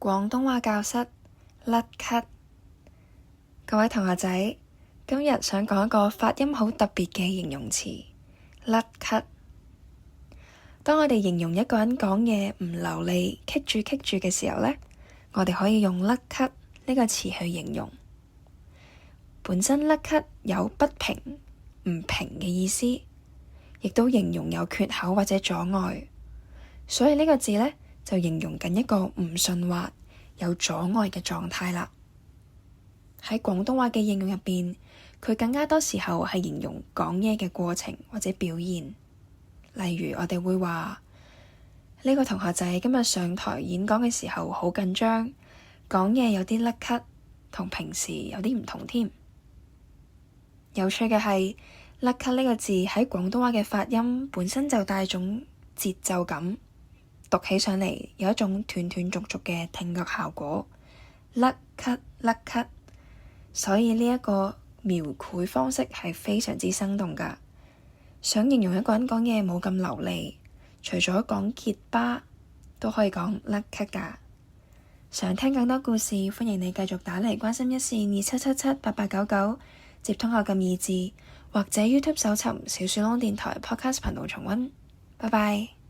廣東話教室甩咳，各位同學仔，今日想講一個發音好特別嘅形容詞，甩咳。當我哋形容一個人講嘢唔流利、棘住嘅時候呢，我哋可以用甩咳呢個詞去形容。本身甩咳有不平、唔平嘅意思，亦都形容有缺口或者阻礙，所以呢個字呢，就形容緊一個唔順滑、有阻礙嘅狀態啦。喺廣東話嘅應用入邊，佢更加多時候係形容講嘢嘅過程或者表現。例如我哋會話呢個同學仔今日上台演講嘅時候好緊張，講嘢有啲甩咳，同平時有啲唔同添。有趣嘅係，甩咳呢個字喺廣東話嘅發音本身就帶種節奏感，讀起上嚟有一種斷斷續續嘅聽覺效果，甩咳甩咳，所以呢一個描繪方式係非常之生動㗎。想形容一個人講嘢冇咁流利，除咗講結巴，都可以講甩咳㗎。想聽更多故事，歡迎你繼續打嚟關心一線27778899，接通我嘅意志，或者 YouTube 搜尋小樹窿電台 Podcast 頻道重溫。拜拜。